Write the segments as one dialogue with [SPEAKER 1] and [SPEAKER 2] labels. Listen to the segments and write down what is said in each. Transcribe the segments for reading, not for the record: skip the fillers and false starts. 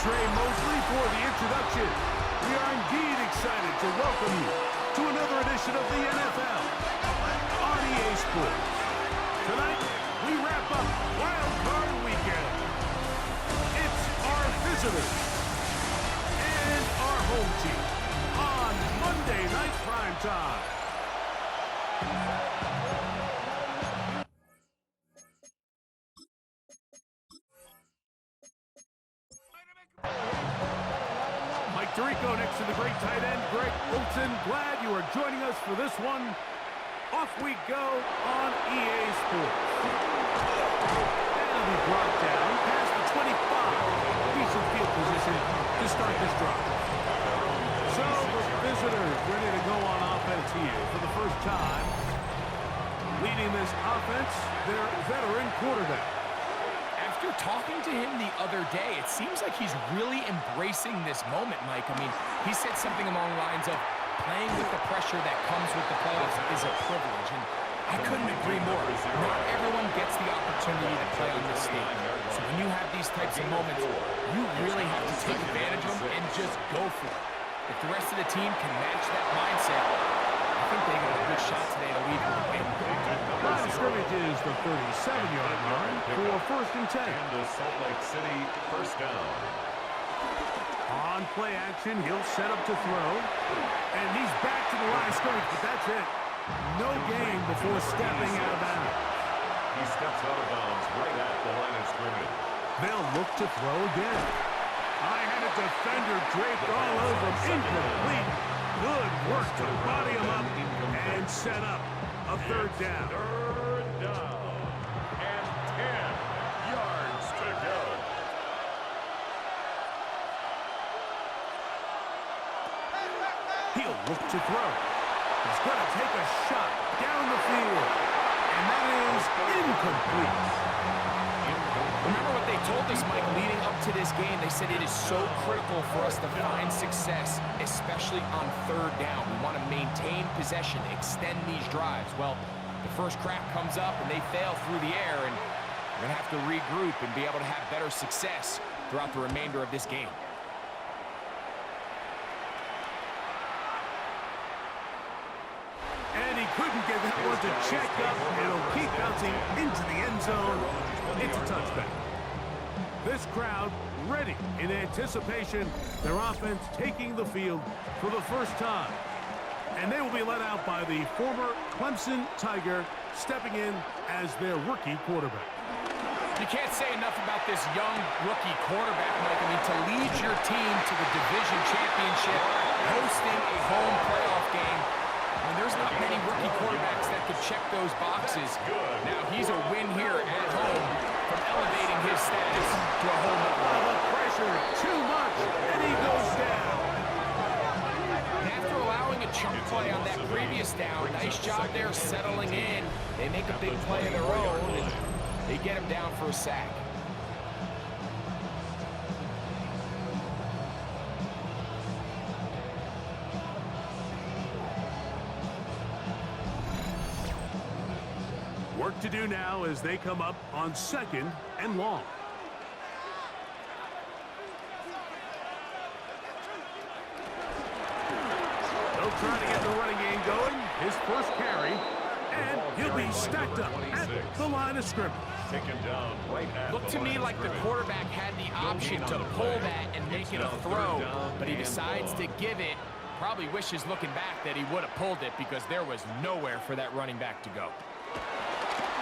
[SPEAKER 1] Trey Mosley for the introduction. We are indeed excited to welcome you to another edition of the NFL on EA Sports. Tonight, we wrap up Wild Card Weekend. It's our visitors and our home team on Monday Night Primetime. Mike Tirico next to the great tight end, Greg Olsen. Glad you are joining us for this one. Off we go on EA Sports. And it'll be brought down past the 25. Decent field position to start this drive. So the visitors ready to go on offense here for the first time. Leading this offense, their veteran quarterback.
[SPEAKER 2] After talking to him the other day, it seems like he's really embracing this moment, Mike. I mean, he said something along the lines of playing with the pressure that comes with the playoffs is a privilege, and I couldn't agree more. Not everyone gets the opportunity to play on this stage. So when you have these types of moments, you really have to take advantage of them and just go for it. If the rest of the team can match that mindset, I think they got a good shot today to lead with a win.
[SPEAKER 1] Line of scrimmage is the 37-yard line for first and 10.
[SPEAKER 3] And the Salt Lake City first down.
[SPEAKER 1] On play action, he'll set up to throw. And he's back to the line of scrimmage, but that's it. No gain before stepping out of bounds.
[SPEAKER 3] He steps out of bounds right at the line of scrimmage.
[SPEAKER 1] They'll look to throw again. I had a defender draped all over him. Incomplete. Good work to body him up and set up a third down.
[SPEAKER 3] Third down. And 10 yards to go.
[SPEAKER 1] He'll look to throw. He's going to take a shot down the field. And that is incomplete.
[SPEAKER 2] Remember what they told us, Mike, leading up to this game? They said it is so critical for us to find success, especially on third down. We want to maintain possession, extend these drives. Well, the first crack comes up and they fail through the air, and we're going to have to regroup and be able to have better success throughout the remainder of this game.
[SPEAKER 1] And he couldn't get that one to check up. It'll keep bouncing into the end zone. It's a touchback. This crowd ready in anticipation. Their offense taking the field for the first time. And they will be led out by the former Clemson Tiger stepping in as their rookie quarterback.
[SPEAKER 2] You can't say enough about this young rookie quarterback, Mike. I mean, to lead your team to the division championship, hosting a home playoff game, I mean, there's not many rookie quarterbacks that could check those boxes. Now, he's a win here at home from elevating his status to a whole nother level.
[SPEAKER 1] The pressure, too much, and he goes down.
[SPEAKER 2] After allowing a chunk play on that previous down, nice job there settling in. They make a big play of their own, and they get him down for a sack.
[SPEAKER 1] Work to do now as they come up on second and long. They'll try to get the running game going. His first carry. And he'll be stacked up at the line of scrimmage.
[SPEAKER 3] Taken down right at
[SPEAKER 2] Looked to me like the quarterback had the option to pull that and make it a throw, but he decides to give it. Probably wishes looking back that he would have pulled it because there was nowhere for that running back to go.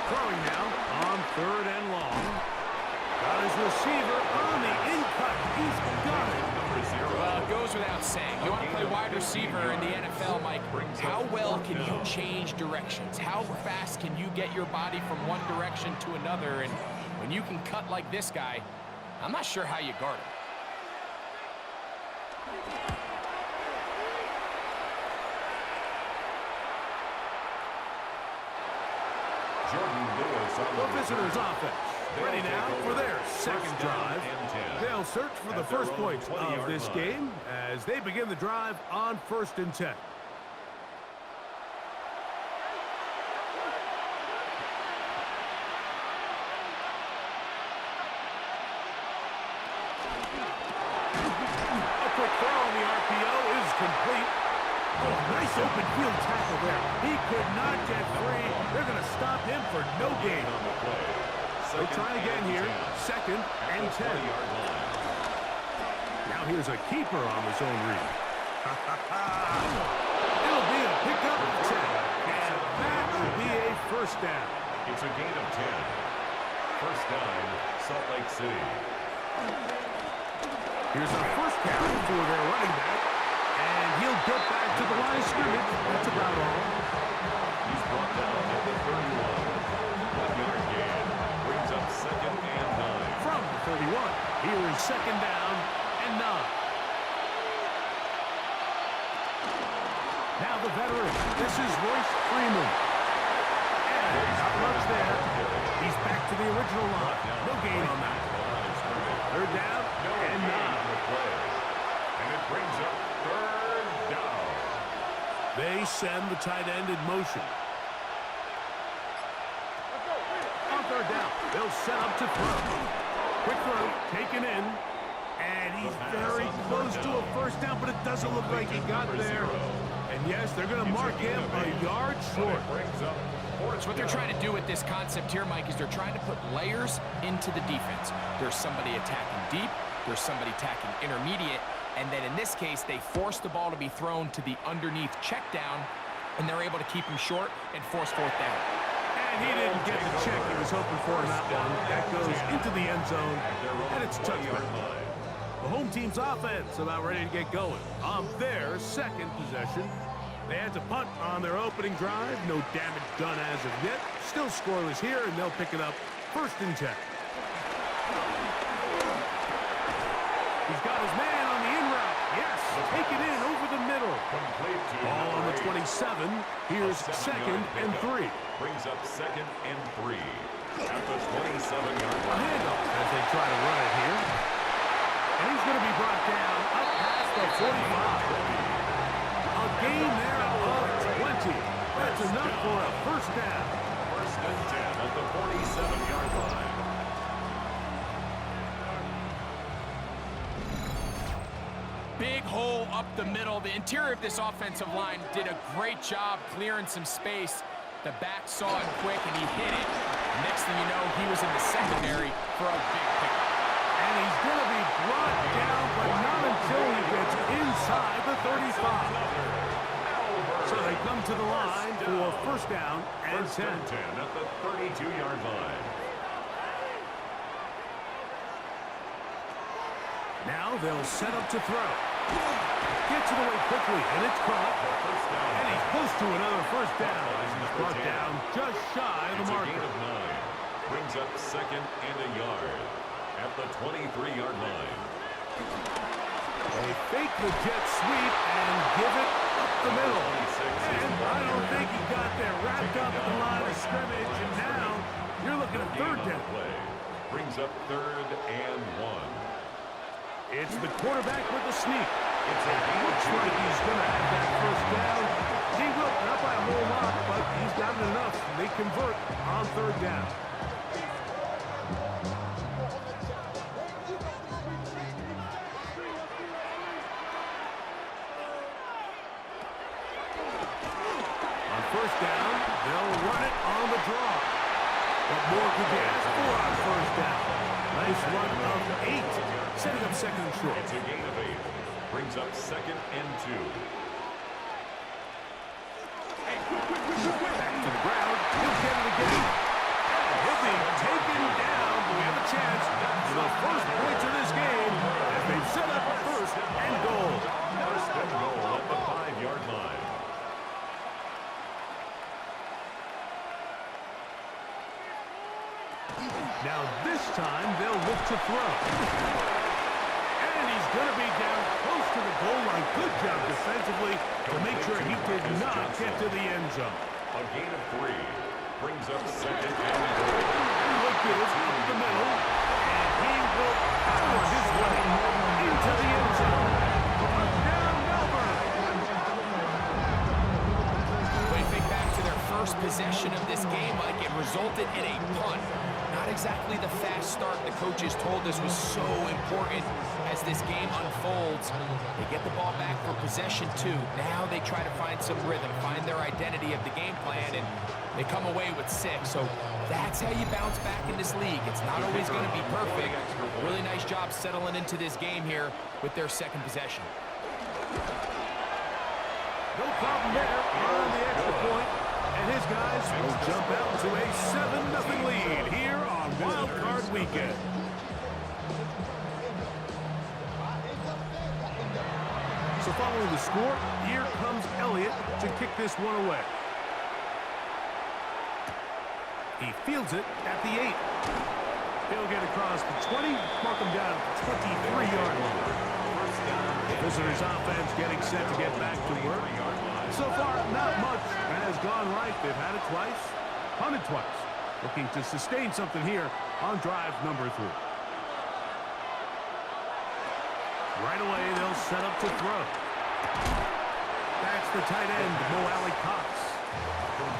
[SPEAKER 1] Throwing now on third and long. Got his receiver on the in-cut. He's got it.
[SPEAKER 2] Well, it goes without saying. You want to play wide receiver in the NFL, Mike. How well can you change directions? How fast can you get your body from one direction to another? And when you can cut like this guy, I'm not sure how you guard him.
[SPEAKER 1] The visitors' offense ready now for their second drive. They'll search for the first points of this game as they begin the drive on first and 10. A quick throw on the RPO is complete. Oh, nice open field tackle there. He could not get free. They're going to stop him for no gain. They try again here. Second and 10. Now here's a keeper on the zone read. It'll be a pickup of 10. And that will be a first down.
[SPEAKER 3] It's a gain of 10. First down, Salt Lake City.
[SPEAKER 1] Here's a first carry for their running back. And he'll get back to the line of scrimmage. That's about all.
[SPEAKER 3] He's brought down at the 31. 1 yard gain. Brings up second and 9.
[SPEAKER 1] From the 31. Here is second down and 9. Now the veteran. This is Royce Freeman. And not much there. He's back to the original line. No gain on that. Third down and 9.
[SPEAKER 3] And it brings up third down.
[SPEAKER 1] They send the tight end in motion. On third down, they'll set up to throw. Quick throw, taken in. And he's very close to a first down, but it doesn't look like he got there. And yes, they're going to mark him a yard short.
[SPEAKER 2] So what they're trying to do with this concept here, Mike, is they're trying to put layers into the defense. There's somebody attacking deep. There's somebody attacking intermediate. And then in this case, they force the ball to be thrown to the underneath check down, and they're able to keep him short and force fourth down.
[SPEAKER 1] And he didn't get the check he was hoping for in that one. That goes into the end zone, and it's touchdown. The home team's offense about ready to get going. On their second possession, they had to punt on their opening drive. No damage done as of yet. Still scoreless here, and they'll pick it up first and 10. He's got his man on the in route. Yes, take it in over the middle. Ball on the 27. Here's second and 3.
[SPEAKER 3] Brings up second and 3. At the 27-yard
[SPEAKER 1] A
[SPEAKER 3] line.
[SPEAKER 1] handoff as they try to run it here. And he's going to be brought down up past the 45. A gain there of 20. That's enough for a first down.
[SPEAKER 3] First and 10 at the 47-yard line.
[SPEAKER 2] Big hole up the middle. The interior of this offensive line did a great job clearing some space. The back saw it quick, and he hit it. Next thing you know, he was in the secondary for a big pickup.
[SPEAKER 1] And he's going to be brought down, but not until he gets inside the 35. So they come to the line for first down and 10.
[SPEAKER 3] First and 10 at the 32-yard line.
[SPEAKER 1] Now they'll set up to throw. Gets it away quickly, and it's caught. And he's close to another first down. He's brought down just shy of the
[SPEAKER 3] It's a
[SPEAKER 1] marker.
[SPEAKER 3] gain of 9. Brings up second and a yard at the 23-yard line.
[SPEAKER 1] They fake the jet sweep and give it up the middle. And I don't think he got there. Wrapped up at the line of scrimmage, and now you're looking at third down.
[SPEAKER 3] Play brings up third and 1.
[SPEAKER 1] It's the quarterback with the sneak. Looks like he's going to have that first down. He will, not by a whole lot, but he's got it enough. They convert on third down. On first down, they'll run it on the draw. What more could you ask for on first down? Nice run of 8. Setting up second and short.
[SPEAKER 3] It's a gain of 8. Brings up second and 2.
[SPEAKER 1] Back to the ground. He'll get it again. And he'll be taken down. But we have a chance for the first points of this game as they've set up a first and goal.
[SPEAKER 3] First and goal at the 5-yard line.
[SPEAKER 1] Now this time they'll look to throw. And he's going to be down close to the goal line. Good job defensively to make sure he did not get to the end zone.
[SPEAKER 3] A gain of 3. Brings up second and goal.
[SPEAKER 1] He looked good up the middle. And he will power his way into the end zone. Touchdown, Melbourne.
[SPEAKER 2] When you think back to their first possession of this game, like it resulted in a punt. Not not exactly the fast start the coaches told us was so important as this game unfolds. They get the ball back for possession two. Now they try to find some rhythm, find their identity of the game plan, and they come away with 6. So that's how you bounce back in this league. It's not always going to be perfect. Really nice job settling into this game here with their second possession.
[SPEAKER 1] No problem there on the extra point. And his guys will jump out to a 7-0 lead here on Wild Card Weekend. So following the score, here comes Elliott to kick this one away. He fields it at the 8. He'll get across the 20, mark him down at the 23-yard line. Visitors offense getting set to get back to work. So far, not much has gone right. They've had it twice, punted twice. Looking to sustain something here on drive number 3. Right away, they'll set up to throw. That's the tight end, Mo Alley Cox.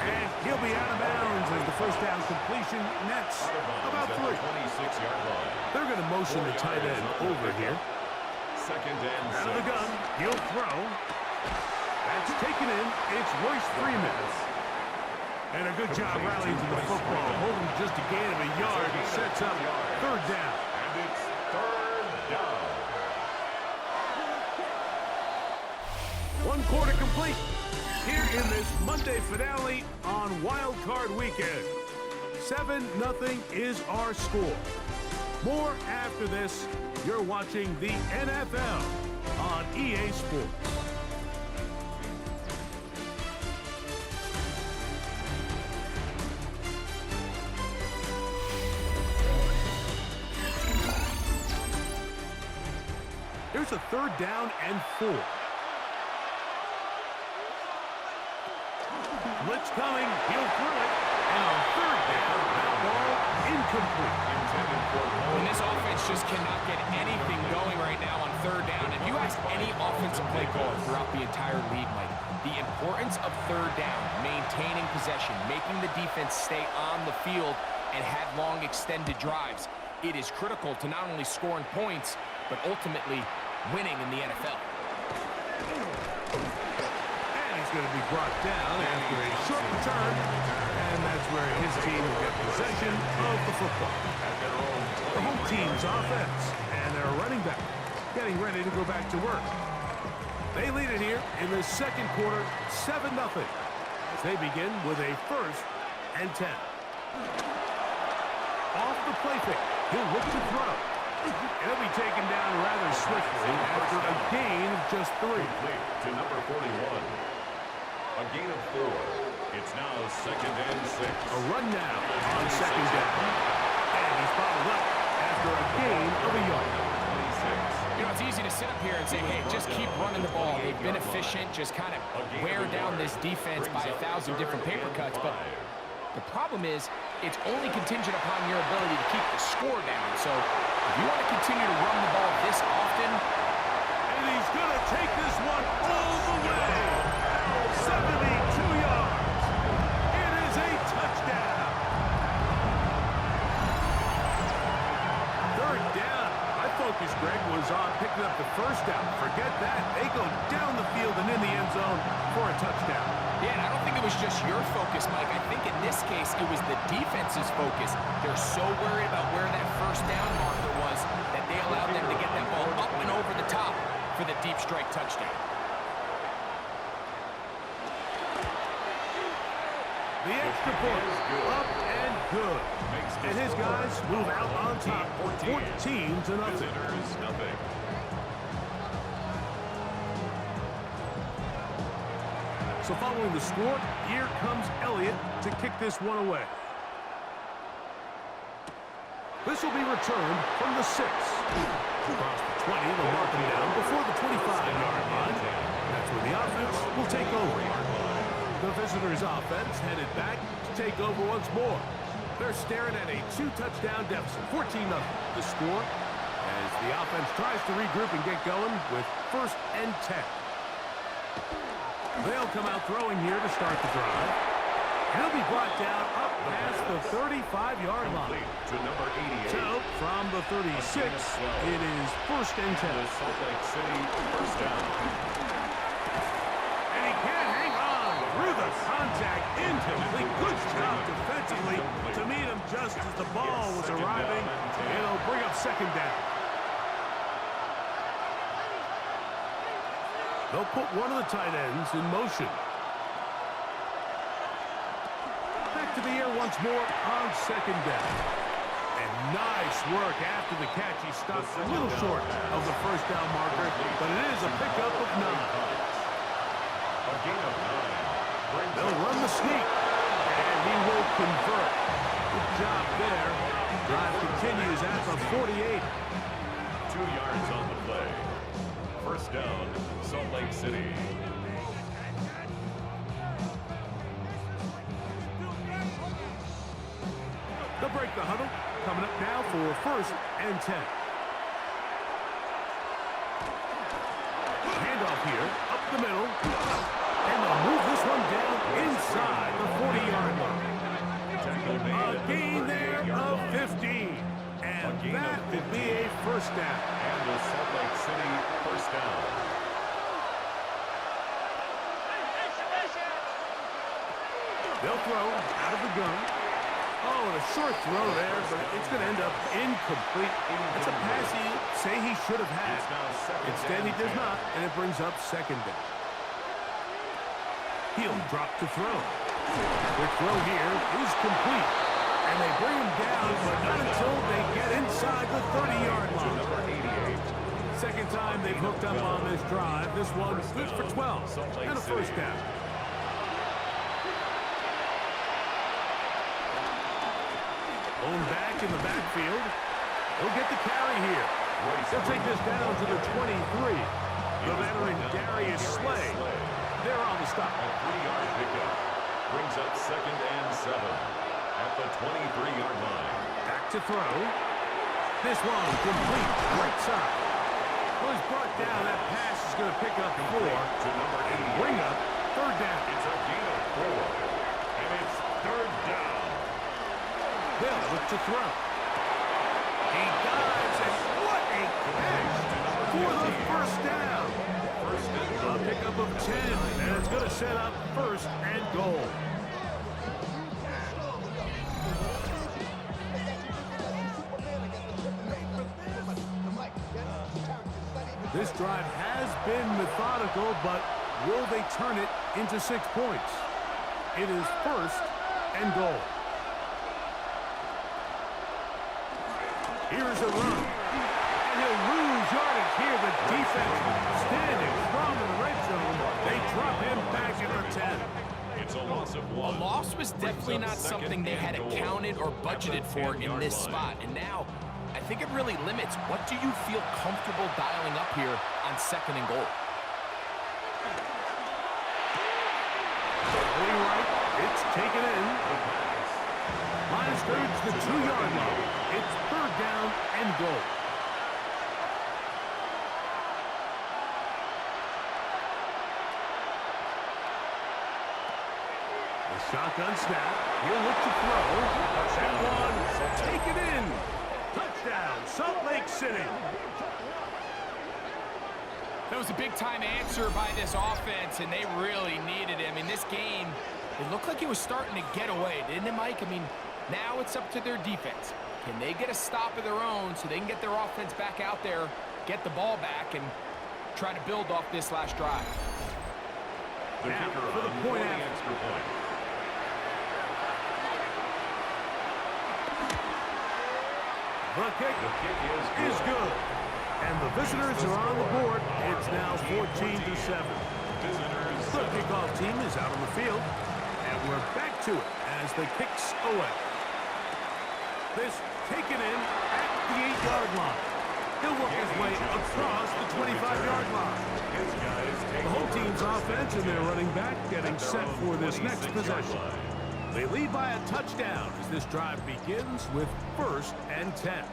[SPEAKER 1] And he'll be out of bounds as the first down completion nets about 3. They're going to motion the tight end over here. Out of the gun, he'll throw. That's taken in. It's Royce Freeman. And a good job rallying to the football. Holding just a gain of a yard. It sets up 3rd down.
[SPEAKER 3] And it's 3rd down.
[SPEAKER 1] 1 quarter complete here in this Monday finale on Wild Card Weekend. 7-0 is our score. More after this. You're watching the NFL on EA Sports. Here's a 3rd down and 4. Blitz coming. He'll throw it. And on 3rd down, that ball incomplete.
[SPEAKER 2] And this offense just cannot get anything going right now on 3rd down. If you ask any offensive play caller throughout the entire league, Mike, the importance of 3rd down, maintaining possession, making the defense stay on the field and have long extended drives, it is critical to not only scoring points, but ultimately winning in the NFL.
[SPEAKER 1] And he's going to be brought down after a short return. And that's where his team will get possession of the football. The home team's offense and their running back getting ready to go back to work. They lead it here in the 2nd quarter, 7-0, as they begin with a 1st and 10. Off the play fake, he'll look to throw. He'll be taken down rather swiftly after a gain of just 3.
[SPEAKER 3] To number 41. A gain of 4. It's now 2nd and 6.
[SPEAKER 1] A run now on 2nd down. And he's followed up after a gain of a yard.
[SPEAKER 3] 26.
[SPEAKER 2] You know, it's easy to sit up here and say, hey, just keep running the ball. They've been efficient, just kind of wear down this defense by 1,000 different paper cuts. But the problem is, it's only contingent upon your ability to keep the score down. So if you want to continue to run the ball this often,
[SPEAKER 1] And he's going to take this one all the way. 72 yards. It is a touchdown. 3rd down. My focus, Greg, was on picking up the 1st down. Forget that. They go down the field and in the end zone for a touchdown.
[SPEAKER 2] yeah, and I don't think it was just your focus, Mike. I think in this case, it was the defense's focus. They're so worried about where that 1st down marker was that they allowed them to get that ball up and over the top for the deep strike touchdown.
[SPEAKER 1] The extra point, up and good. And his guys move out on top, 14-0.
[SPEAKER 3] Visitors, nothing.
[SPEAKER 1] So following the score, here comes Elliott to kick this one away. This will be returned from the 6. Across the 20, they'll mark him down before the 25-yard line. That's where the offense will take over. The visitors' offense headed back to take over once more. They're staring at a 2-touchdown deficit, 14-0. The score as the offense tries to regroup and get going with 1st and 10. They'll come out throwing here to start the drive. He'll be brought down up past the 35-yard line.
[SPEAKER 3] To number 88.
[SPEAKER 1] So, from the 36, it is first and 10.
[SPEAKER 3] The Salt Lake City first down.
[SPEAKER 1] And he can't hang on through the contact. Incomplete. Good job defensively to meet him just as the ball was arriving. It'll bring up second down. They'll put one of the tight ends in motion. Back to the air once more on second down. And nice work after the catch. He stopped a little short of the first down marker, but it is a pickup of 9.
[SPEAKER 3] A gain of 9.
[SPEAKER 1] They'll run the sneak, and he will convert. Good job there. Drive continues at the 48.
[SPEAKER 3] 2 yards on the play. First down, Salt Lake City.
[SPEAKER 1] They'll break the huddle. Coming up now for first and 10. Handoff here, up the middle. And they'll move this one down inside the 40-yard line. A gain there of 15. And that will be a first down.
[SPEAKER 3] And the Salt Lake City first down.
[SPEAKER 1] They'll throw out of the gun. Oh, and a short throw there, but it's going to end up incomplete. That's a pass he say he should have had. Instead, he does not, and it brings up second down. He'll drop to throw. The throw here is complete. And they bring him down, but not until they get inside the 30-yard line. Second time they've hooked up on this drive. This one is good for 12 and a first down. Going back in the backfield. He'll get the carry here. They'll take this down to the 23. The veteran Darius Slay. They're on the stop.
[SPEAKER 3] A 3-yard pickup brings up second and 7 at the 23-yard line.
[SPEAKER 1] Back to throw. This one complete right side. Well, he's brought down. That pass is going to pick up 4
[SPEAKER 3] To number 8.
[SPEAKER 1] and bring up third down.
[SPEAKER 3] It's a gain of 4. And it's third down.
[SPEAKER 1] They'll look to throw. He dives, and what a catch for the first down.
[SPEAKER 3] First and
[SPEAKER 1] A pickup of 10, and it's going to set up first and goal. This drive has been methodical, but will they turn it into 6 points? It is first and goal. Here's a run. And he'll lose yardage here. The defense standing strong in the red zone. They drop him back at the 10.
[SPEAKER 3] It's a loss of 1.
[SPEAKER 2] A loss was definitely not something they had accounted or budgeted for in this spot. And now, I think it really limits what do you feel comfortable dialing up here on second and goal.
[SPEAKER 1] Going right. It's taken in. Line of scrimmage, the 2-yard line. It's third down and goal. The shotgun snap. He'll look to throw. That one taken in. Touchdown, Salt Lake City.
[SPEAKER 2] That was a big-time answer by this offense, and they really needed him. In this game, it looked like he was starting to get away, didn't it, Mike? I mean, now it's up to their defense. Can they get a stop of their own so they can get their offense back out there, get the ball back, and try to build off this last drive?
[SPEAKER 3] The
[SPEAKER 1] Now
[SPEAKER 3] kicker
[SPEAKER 1] for the
[SPEAKER 3] on
[SPEAKER 1] point
[SPEAKER 3] the
[SPEAKER 1] after.
[SPEAKER 3] extra point.
[SPEAKER 1] The kick
[SPEAKER 3] The kick
[SPEAKER 1] is good. And the visitors are on the board. It's now 14-7.
[SPEAKER 3] Visitors.
[SPEAKER 1] The kickoff team is out on the field. And we're back to it as the kicks away. This taken in at the 8-yard line. He'll work his way across the 25-yard line. The home team's offense and their running back getting set for this next possession. They lead by a touchdown as this drive begins with first and 10.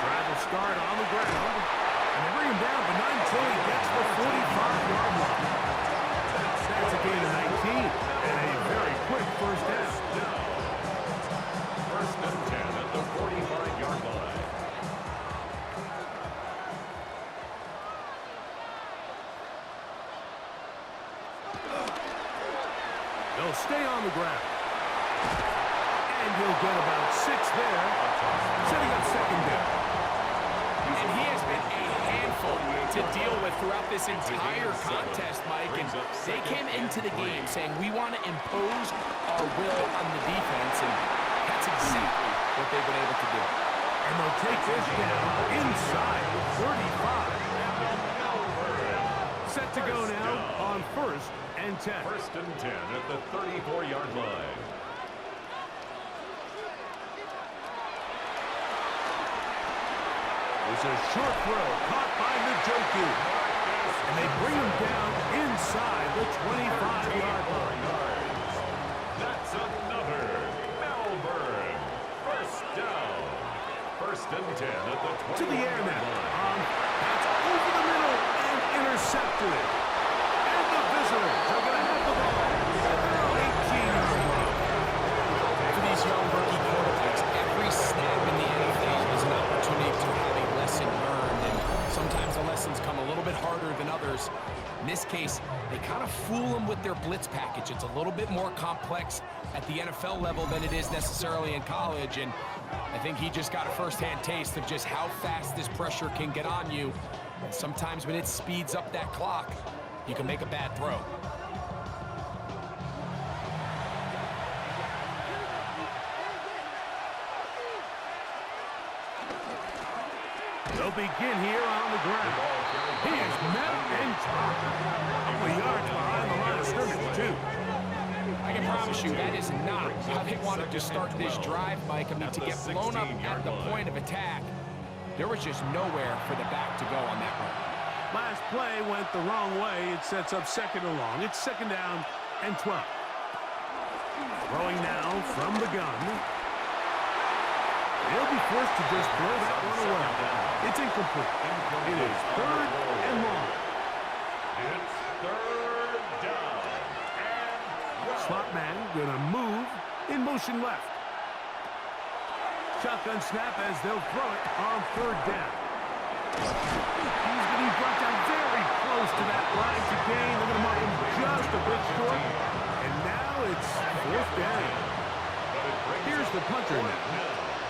[SPEAKER 1] Drive will start on the ground. And they bring him down, but not until he gets the 45-yard line. That's a gain of 19 and a very quick first down.
[SPEAKER 3] First and 10 at the 45-yard line.
[SPEAKER 1] They'll stay on the ground. And he'll get about 6 there, setting up second down.
[SPEAKER 2] And he has been a handful to deal with throughout this entire contest, Mike. And they came into the game saying, we want to impose our will on the defense, and that's exactly what they've been able to do.
[SPEAKER 1] And they'll take this down inside the 35. Set to go now on first and 10.
[SPEAKER 3] First and 10 at the 34-yard line.
[SPEAKER 1] It's a short throw caught by Njoku. And they bring him down inside the 25-yard line.
[SPEAKER 3] That's another Melbourne. First down. First and 10 at the 20-yard line.
[SPEAKER 1] To the air now. That's over the middle and intercepted. And the visitors are going to have the ball at their 18-yard line.
[SPEAKER 2] For these young rookie quarterbacks, every snap in the NFL is an opportunity to have a lesson learned, and sometimes the lessons come a little bit harder than others. In this case, they kind of fool them with their blitz package. It's a little bit more complex at the NFL level than it is necessarily in college, and I think he just got a first-hand taste of just how fast this pressure can get on you. And sometimes when it speeds up that clock, you can make a bad throw.
[SPEAKER 1] They'll begin here on the ground. He is met and dropped. A couple of yards behind the line of scrimmage, too.
[SPEAKER 2] I can promise you that is not how they wanted to start this drive, Mike. I mean, to get blown up at the point of attack, there was just nowhere for the back to go on that run.
[SPEAKER 1] Last play went the wrong way. It sets up second and long. It's second down and 12. Throwing now from the gun. He'll be forced to just throw that one away. It's incomplete. It is third and long.
[SPEAKER 3] It's third down.
[SPEAKER 1] Slot man gonna move in motion left. Shotgun snap as they'll throw it on third down. He's getting brought down very close to that line to gain. They're gonna mark him just a bit short. And now it's fourth down. Here's the punter now.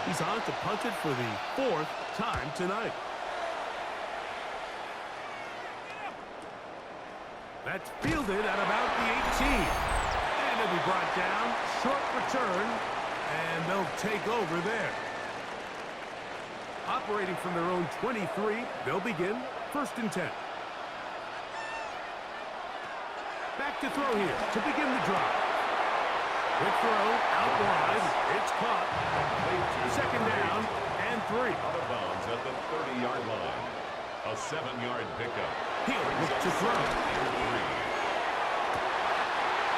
[SPEAKER 1] He's on to punt it for the fourth time tonight. That's fielded at about the 18. And it'll be brought down. Short return. And they'll take over there. Operating from their own 23, they'll begin first and 10. Back to throw here to begin the drive. Quick throw, out wide, it's caught. Second down and 3.
[SPEAKER 3] Out of bounds at the 30-yard line. A 7-yard pickup.
[SPEAKER 1] He'll look to throw.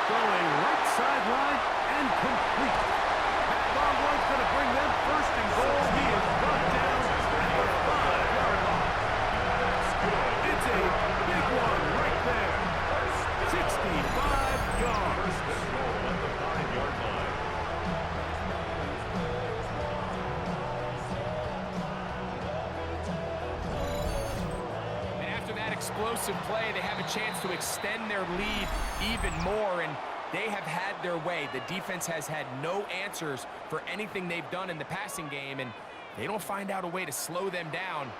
[SPEAKER 1] Going right sideline and complete. That long one's going to bring them first and goal. He is brought down at the 5-yard line. It's a big one right there. 65 yards.
[SPEAKER 2] Explosive play, they have a chance to extend their lead even more, and they have had their way. The defense has had no answers for anything they've done in the passing game, and they don't find out a way to slow them down.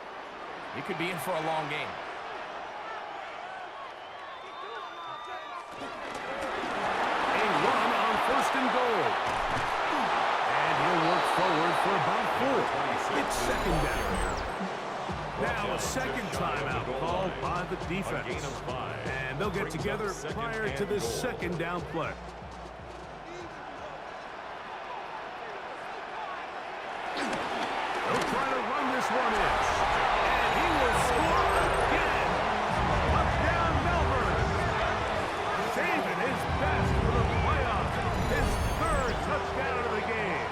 [SPEAKER 2] It could be in for a long game.
[SPEAKER 1] A run on first and goal. And he'll work forward for about 4. It's second down. Now a second timeout called by the defense. And they'll get together prior to this second down play. They'll try to run this one in. And he will score again. Touchdown Melbourne. Saving his best for the playoffs. His third touchdown of the game.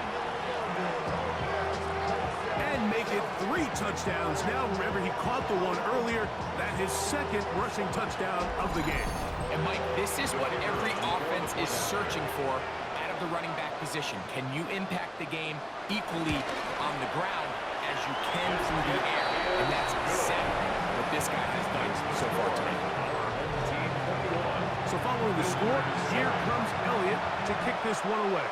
[SPEAKER 1] And make it 3 touchdowns. touchdowns now. Remember, he caught the one earlier. That his second rushing touchdown of the game.
[SPEAKER 2] And Mike, this is what every offense is searching for out of the running back position. Can you impact the game equally on the ground as you can through the air? And that's exactly what this guy has done so far tonight.
[SPEAKER 1] So following the score, here comes Elliott to kick this one away.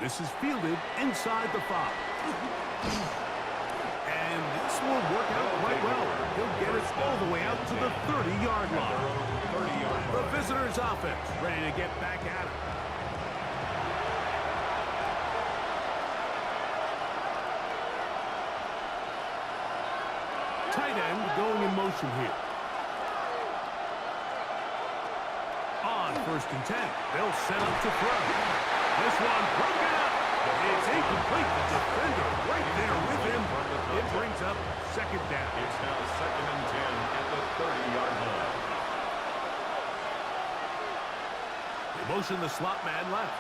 [SPEAKER 1] This is fielded inside the 5. And this will work out quite well. He'll get it all the way out to the 30-yard line. The visitors' offense ready to get back at it. Tight end going in motion here. On 1st and 10, they'll set up to throw. This one broken up. It's incomplete. The defender right there with him. It brings up 2nd down.
[SPEAKER 3] It's now 2nd and 10 at the 30-yard line.
[SPEAKER 1] They motion the slot man left.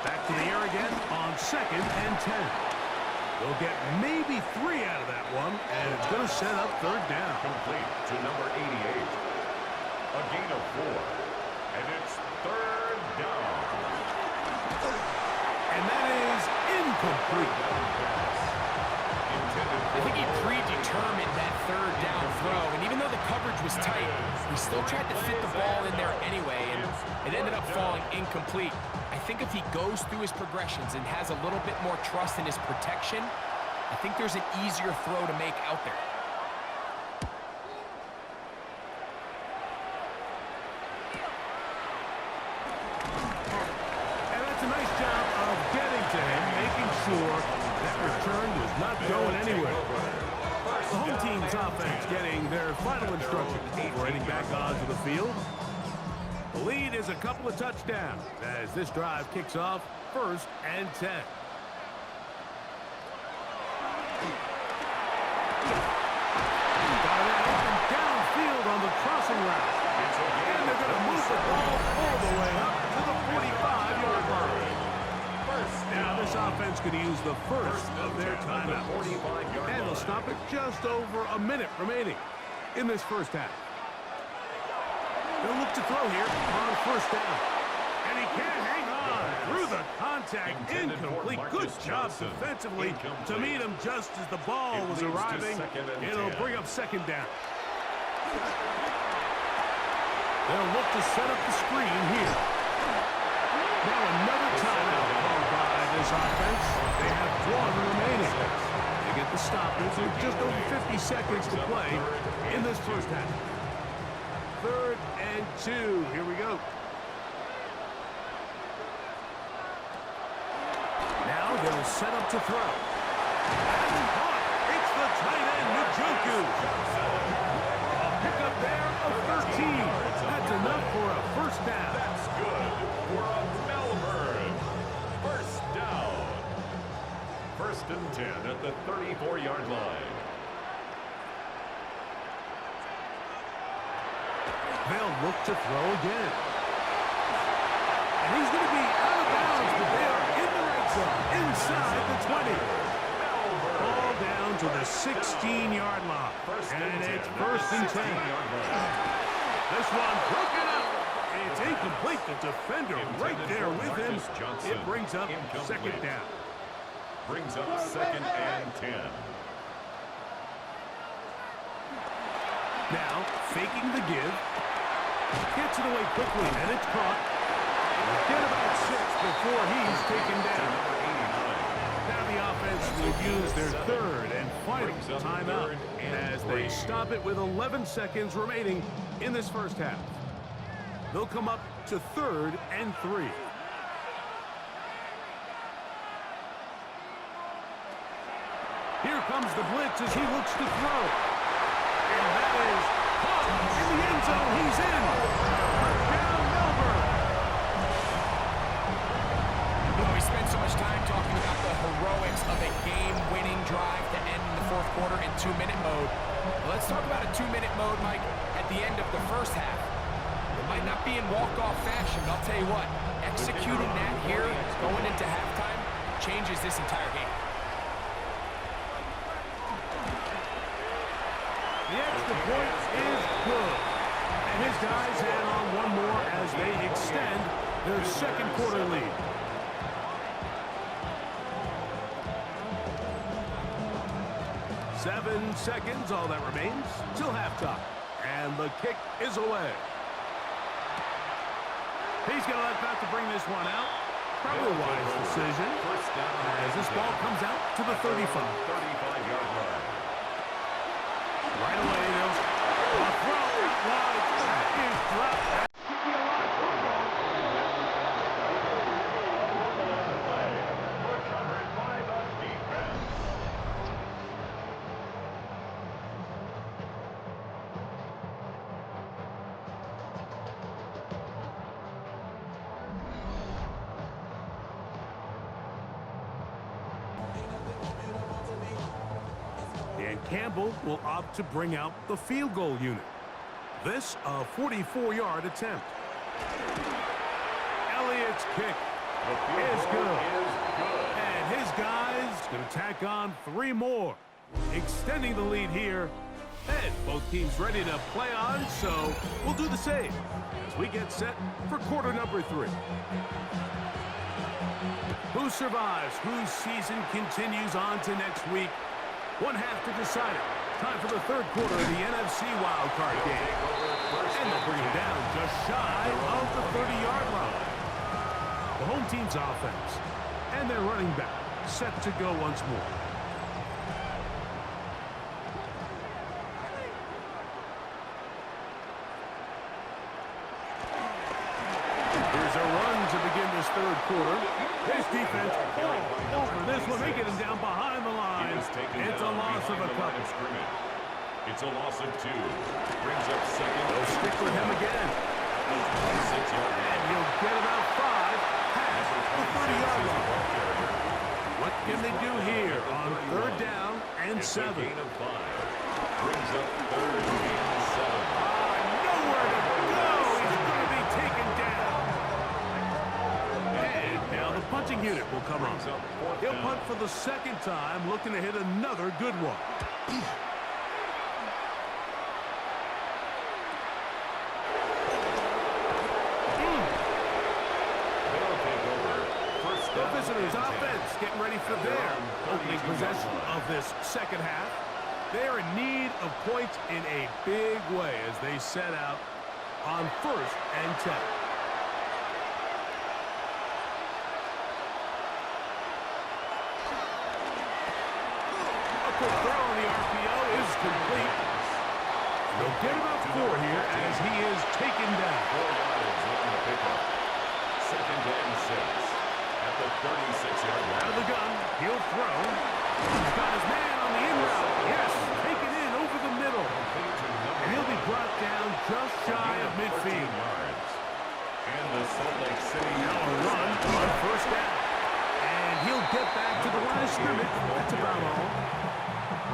[SPEAKER 1] Back to the air again on 2nd and 10. They'll get maybe 3 out of that one, and it's going to set up 3rd down.
[SPEAKER 3] Complete to number 88. A gain of 4. And it's 3rd down.
[SPEAKER 1] And that is incomplete.
[SPEAKER 2] I think he predetermined that 3rd down throw, and even though the coverage was tight, he still tried to fit the ball in there anyway, and it ended up falling incomplete. I think if he goes through his progressions and has a little bit more trust in his protection, I think there's an easier throw to make out there.
[SPEAKER 1] And that's a nice job of getting to him, making sure that return was not going anywhere. The home team's offense getting their final instructions before heading back onto the field. The lead is a couple of touchdowns as this drive kicks off 1st and 10. Got it open downfield on the crossing route. And they're going to move the ball all the way up to the 45-yard line. Now this offense could use the first of their timeouts. And they'll stop it just over a minute remaining in this first half. They'll look to throw here on 1st down. And he can't hang on through the contact. Incomplete. Good job defensively to meet him just as the ball was arriving. It'll bring up 2nd down. They'll look to set up the screen here. Now another timeout called by this offense. They have 1 remaining. They get the stoppage with just over 50 seconds to play in this first half. 3rd and 2. Here we go. Now they'll set up to throw. And caught. It's the tight end, Njoku. A pickup there of 13. That's enough for a 1st down.
[SPEAKER 3] That's good for a Melbourne 1st down. 1st and 10 at the 34-yard line.
[SPEAKER 1] They'll look to throw again. And he's going to be out of bounds, but they are in the red zone, inside the 20. Ball down to the 16-yard line. And it's 1st and 10. This one broken up. It's incomplete. The defender right there with him. It brings up 2nd down.
[SPEAKER 3] Brings up 2nd and 10.
[SPEAKER 1] Now, faking the give. Gets it away quickly, and it's caught. We'll get about 6 before he's taken down. Now the offense will use their 3rd and final timeout as they stop it with 11 seconds remaining in this first half. They'll come up to 3rd and 3. Here comes the blitz as he looks to throw. And that is caught in the end zone. He's in. Touchdown, Melbourne.
[SPEAKER 2] You know, we spend so much time talking about the heroics of a game-winning drive to end in the 4th quarter in 2-minute mode. Well, let's talk about a 2-minute mode, Mike, at the end of the first half. The Might not be in walk-off fashion, but I'll tell you what, executing that here, going into halftime, changes this entire game.
[SPEAKER 1] The extra point is good. And his guys add on one more as they extend their second quarter lead. Seven seconds, all that remains, till halftime. And the kick is away. He's going to let that to bring this one out. Probably a wise decision as this ball comes out to the 35.
[SPEAKER 3] 35-yard line.
[SPEAKER 1] Right away, they'll throw it wide. That is dropped. And Campbell will opt to bring out the field goal unit. This a 44-yard attempt. Elliott's kick is good. And his guys going to tack on 3 more, extending the lead here. And both teams ready to play on, so we'll do the same as we get set for quarter number 3. Who survives? Whose season continues on to next week? One half to decide it. Time for the third quarter of the NFC wildcard game. And they'll bring him down just shy of the 30-yard line. The home team's offense and their running back set to go once more. Here's a run to begin this third quarter. This defense all over this one. They get him down behind the line. It's a loss of a couple.
[SPEAKER 3] It's a loss of 2. Brings up second.
[SPEAKER 1] They'll stick with him again. And he'll get about 5 past the 30-yard line. What can they do here on third down and 7?
[SPEAKER 3] Gain of 5. Brings up third and 7.
[SPEAKER 1] Nowhere to go. He's going to be taken down. And now the punting unit will come on. He'll punt for the second time, looking to hit another good one. The visitors' offense getting ready for their opening possession of this second half. They are in need of points in a big way as they set out on 1st and 10. A quick throw on the RPO is complete. They'll get about 4 here as he is taken down.
[SPEAKER 3] 4 yards looking to pick up. Second and 6. At the 36-yard line.
[SPEAKER 1] Out of the gun, he'll throw. He's got his man on the in route. Yes, taken in over the middle. And he'll be brought down just shy of midfield.
[SPEAKER 3] And the Salt Lake City.
[SPEAKER 1] Now a run on 1st down. And he'll get back to the line of scrimmage. That's about all.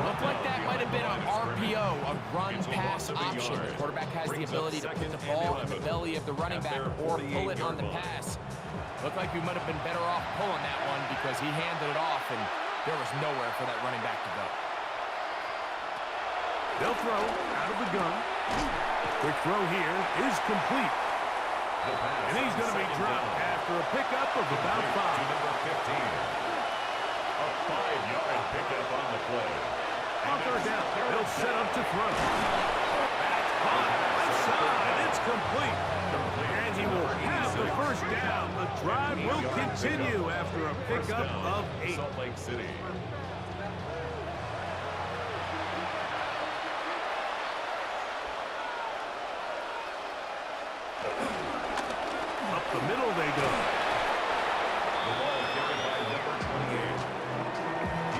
[SPEAKER 2] Looked like that might have been an RPO, a run-pass option. The quarterback has the ability to put the ball in the belly of the running back or pull it on the pass. Looked like we might have been better off pulling that one because he handed it off and there was nowhere for that running back to go.
[SPEAKER 1] They'll throw out of the gun. Quick throw here is complete. And he's going to be dropped after a pickup of about 5.
[SPEAKER 3] Number 15. A 5-yard pickup on the play.
[SPEAKER 1] On 3rd down, they'll set up to throw. That's caught outside. It's complete. And he will have the 1st down. The drive will continue after a pickup of 8.
[SPEAKER 3] Salt Lake City.
[SPEAKER 1] Up the middle they go.
[SPEAKER 3] The ball carried by number 28.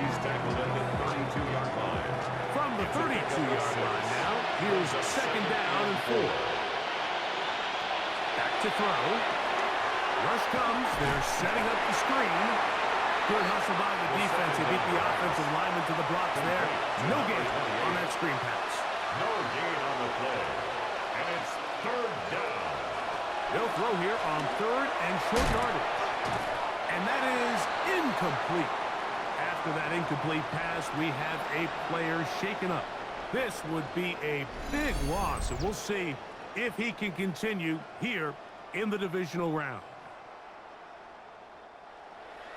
[SPEAKER 3] He's tackled at the 32-yard line.
[SPEAKER 1] From the 32-yard line now, here's a 2nd down and 4. Back to throw. Rush comes. They're setting up the screen. Good hustle by the defense. They beat the offensive lineman to the blocks there. No gain on that screen pass.
[SPEAKER 3] No gain on the play. And it's 3rd down.
[SPEAKER 1] They'll throw here on 3rd and short yardage. And that is incomplete. After that incomplete pass, we have a player shaken up. This would be a big loss, and we'll see if he can continue here in the divisional round.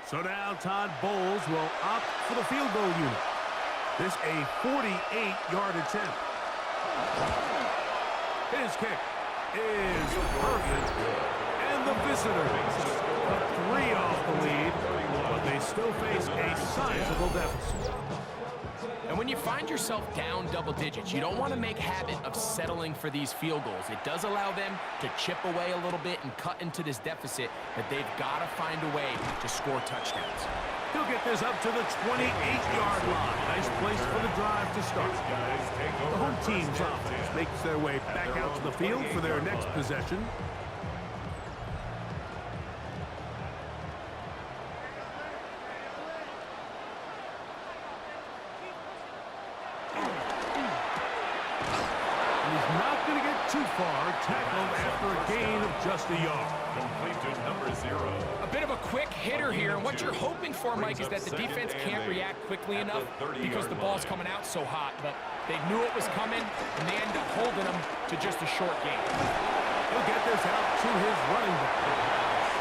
[SPEAKER 1] So now Todd Bowles will opt for the field goal unit. This a 48-yard attempt. His kick is perfect. And the visitors cut 3 off the lead, but they still face a sizable deficit.
[SPEAKER 2] And when you find yourself down double digits, you don't want to make habit of settling for these field goals. It does allow them to chip away a little bit and cut into this deficit, but they've got to find a way to score touchdowns.
[SPEAKER 1] He'll get this up to the 28-yard line. Nice place for the drive to start. The home team's offense makes their way back out to the field for their next possession. Too far, tackled after a gain of just a yard.
[SPEAKER 3] Complete to number 0.
[SPEAKER 2] A bit of a quick hitter here, and what you're hoping for, Mike, is that the defense can't react quickly enough because the ball's coming out so hot, but they knew it was coming, and they end up holding them to just a short gain.
[SPEAKER 1] He'll get this out to his running back.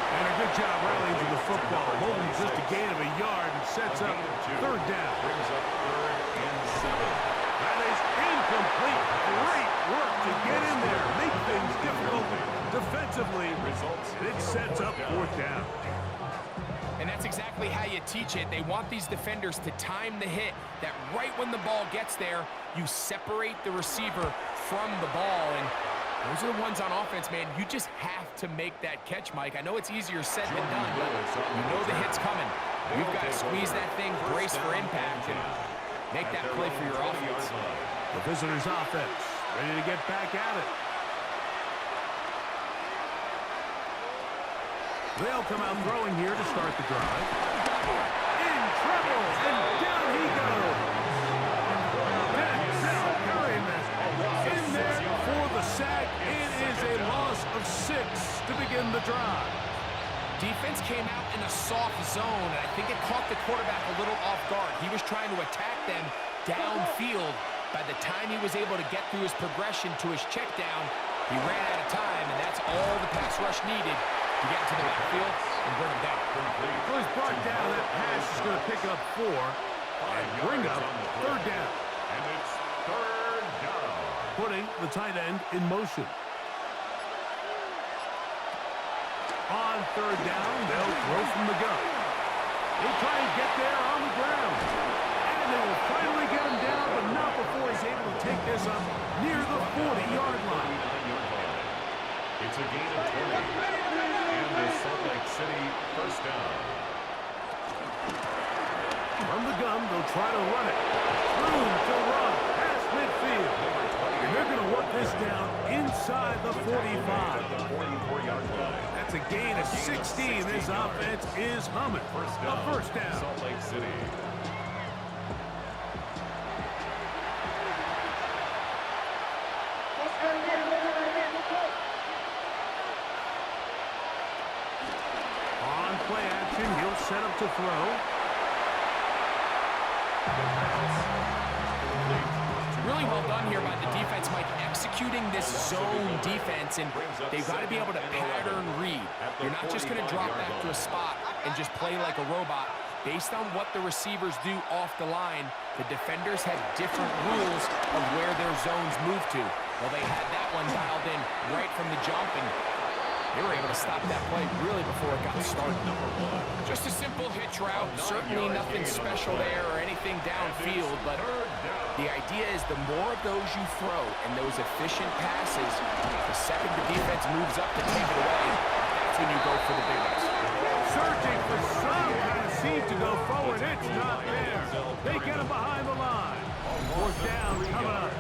[SPEAKER 1] And a good job rallying to the football, holding just a gain of a yard and sets up 3rd down.
[SPEAKER 3] Brings up 3rd and 7.
[SPEAKER 1] That is incomplete. Great work to get in there, make things difficult defensively, and it sets up 4th down.
[SPEAKER 2] And that's exactly how you teach it. They want these defenders to time the hit, that right when the ball gets there, you separate the receiver from the ball. And those are the ones on offense, man. You just have to make that catch, Mike. I know it's easier said than done, but you know the hit's coming. You've got to squeeze that thing, brace for impact, and make that play for your offense.
[SPEAKER 1] The visitors' offense ready to get back at it. They'll come out throwing here to start the drive. In trouble, and down he goes. Denzel Perryman in there for the sack. It is a loss of 6 to begin the drive.
[SPEAKER 2] Defense came out in a soft zone, and I think it caught the quarterback a little off guard. He was trying to attack them downfield. By the time he was able to get through his progression to his check down, he ran out of time, and that's all the pass rush needed to get into the backfield and bring him down.
[SPEAKER 1] Well, he's brought down. That pass is going to pick up 4 and bring up 3rd down.
[SPEAKER 3] And it's 3rd down.
[SPEAKER 1] Putting the tight end in motion. On 3rd down, they'll throw from the gun. He'll try and get there on the ground. And they will finally get him down, but not before he's able to take this up near the 40-yard line.
[SPEAKER 3] It's a gain of 20. And the Salt Lake City 1st down.
[SPEAKER 1] From the gun, they'll try to run it. Room to run past midfield. And they're going to work this down inside the 45.
[SPEAKER 3] The 44-yard line.
[SPEAKER 1] That's a gain of 16. This offense is humming. A 1st down.
[SPEAKER 3] Salt Lake City.
[SPEAKER 1] On play action, he'll set up to throw.
[SPEAKER 2] Really well done here by the defense, Mike, executing this zone defense, and they've got to be able to pattern read. You're not just going to drop back to a spot and just play like a robot. Based on what the receivers do off the line, the defenders have different rules of where their zones move to. Well, they had that one dialed in right from the jump, and they were able to stop that play really before it got started. Just a simple hitch route, certainly nothing special there or anything downfield, but the idea is the more of those you throw and those efficient passes, the second the defense moves up to take it away, that's when you go for the big ones.
[SPEAKER 1] Searching for some kind of seed to go forward. It's not there. They get him behind the line. 4th down coming up.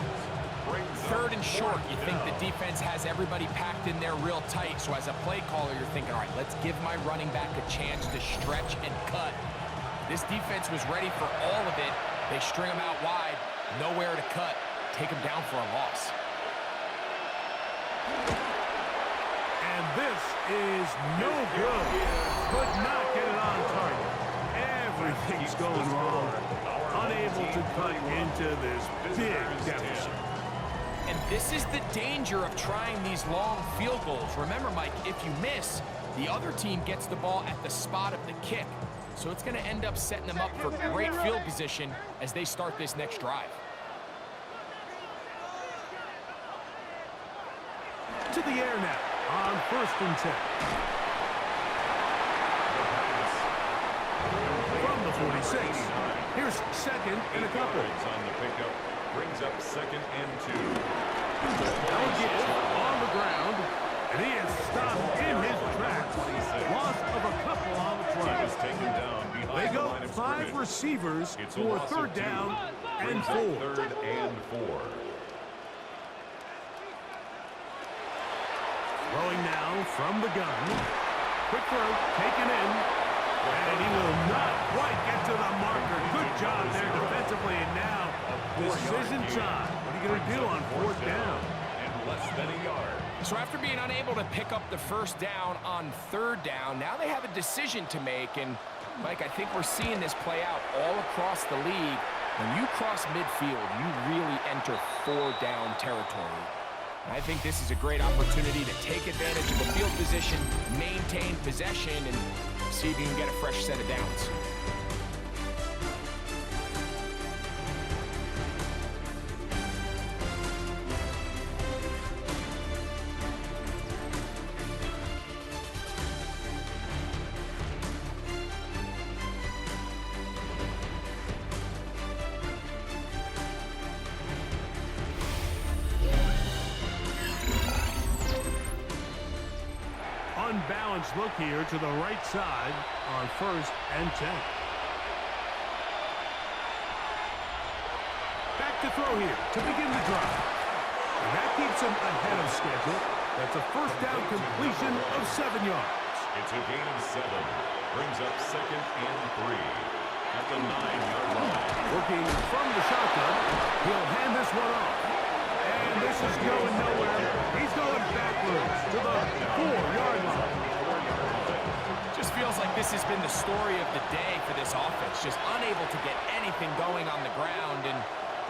[SPEAKER 2] 3rd and short, you think the defense has everybody packed in there real tight. So as a play caller, you're thinking, all right, let's give my running back a chance to stretch and cut. This defense was ready for all of it. They string him out wide, nowhere to cut, take him down for a loss.
[SPEAKER 1] And this is no good. Could not get it on target. Everything's going wrong. Unable to cut into this big deficit.
[SPEAKER 2] And this is the danger of trying these long field goals. Remember, Mike, if you miss, the other team gets the ball at the spot of the kick. So it's going to end up setting them up for great field position as they start this next drive.
[SPEAKER 1] To the air now on 1st and 10. From the 46. Here's 2nd and a couple.
[SPEAKER 3] On the pickup, brings up 2nd and 2.
[SPEAKER 1] That'll get on the ground, and he is stopped in his tracks. Loss of a couple on the play.
[SPEAKER 3] Taken down behind
[SPEAKER 1] They
[SPEAKER 3] the
[SPEAKER 1] go
[SPEAKER 3] line of
[SPEAKER 1] 5
[SPEAKER 3] scrimmage.
[SPEAKER 1] receivers
[SPEAKER 3] It's a
[SPEAKER 1] for
[SPEAKER 3] loss of
[SPEAKER 1] 3rd
[SPEAKER 3] 2.
[SPEAKER 1] down and
[SPEAKER 3] Brings
[SPEAKER 1] 4.
[SPEAKER 3] up 3rd and 4.
[SPEAKER 1] Throwing now from the gun. Quick throw, taken in. And he will not quite get to the marker. Good job there defensively. And now, decision time. What are you going to do on 4th down?
[SPEAKER 3] And less than a yard.
[SPEAKER 2] So after being unable to pick up the 1st down on 3rd down, now they have a decision to make. And, Mike, I think we're seeing this play out all across the league. When you cross midfield, you really enter 4-down territory. And I think this is a great opportunity to take advantage of the field position, maintain possession, and see if you can get a fresh set of downs.
[SPEAKER 1] Unbalanced look here to the right side on 1st and 10. Back to throw here to begin the drive. And that keeps him ahead of schedule. That's a 1st down completion of 7 yards.
[SPEAKER 3] It's a gain of 7. Brings up 2nd and 3. At the 9-yard line.
[SPEAKER 1] Working from the shotgun. He'll hand this one off. And this is going nowhere. He's going backwards to the 4-yard line.
[SPEAKER 2] Just feels like this has been the story of the day for this offense. Just unable to get anything going on the ground. And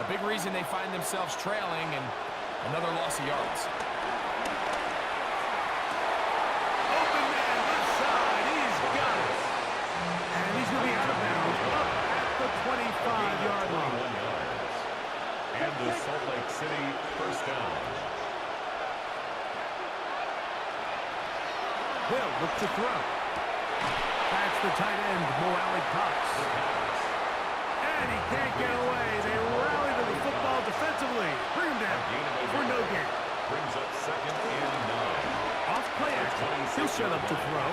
[SPEAKER 2] a big reason they find themselves trailing and another loss of yards.
[SPEAKER 1] Open man, left side. He's got it. And he's going to be out of bounds up at the 25-yard line.
[SPEAKER 3] And the Salt Lake City 1st down.
[SPEAKER 1] Hill look to throw. That's the tight end, Moali Cox. And he can't get away. They rally to the football defensively. Bring him down for no gain.
[SPEAKER 3] Brings up 2nd and 9.
[SPEAKER 1] Off play action. He'll set up to throw.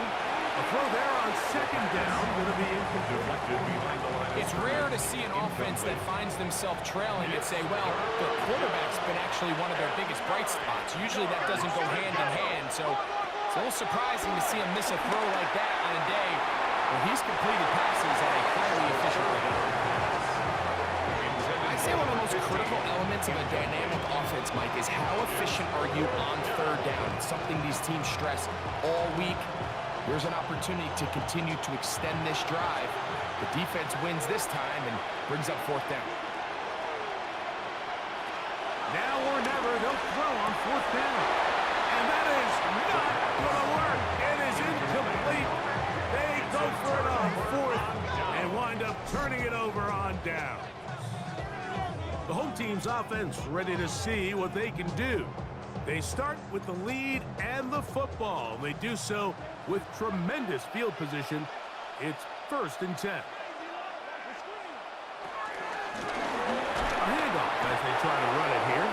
[SPEAKER 1] A throw there on 2nd down. Going to be incomplete.
[SPEAKER 2] It's rare to see an offense that finds themselves trailing and say, well, the quarterback's been actually one of their biggest bright spots. Usually that doesn't go hand in hand, so it's a little surprising to see him miss a throw like that on a day where he's completed passes at a highly efficient rate. I'd say one of the most critical elements of a dynamic offense, Mike, is how efficient are you on 3rd down? It's something these teams stress all week. Here's an opportunity to continue to extend this drive. The defense wins this time and brings up 4th down.
[SPEAKER 1] Now or never, they'll throw on 4th down. And that is not going to work. It is incomplete. They go for it on 4th and wind up turning it over on down. The home team's offense ready to see what they can do. They start with the lead and the football. They do so with tremendous field position. It's 1st and 10. A handoff as they try to run it here.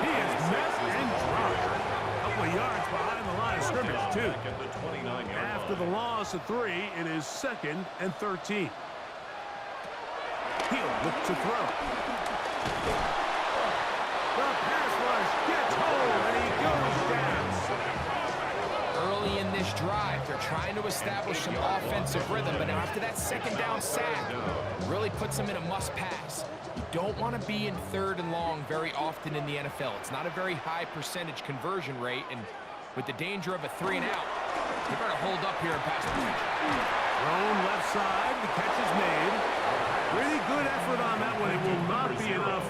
[SPEAKER 1] He is met and dropped. A couple of yards behind the line of scrimmage, too. After the loss of 3, it is 2nd and 13. He'll look to throw. The pass rush gets home, and he goes down.
[SPEAKER 2] Early in this drive, they're trying to establish some offensive rhythm, but after that 2nd down sack, really puts them in a must-pass. You don't want to be in 3rd and long very often in the NFL. It's not a very high percentage conversion rate, and with the danger of a 3-and-out, They better hold up here and pass protection.
[SPEAKER 1] Thrown left side. The catch is made. Pretty good effort on that one. It will not be enough.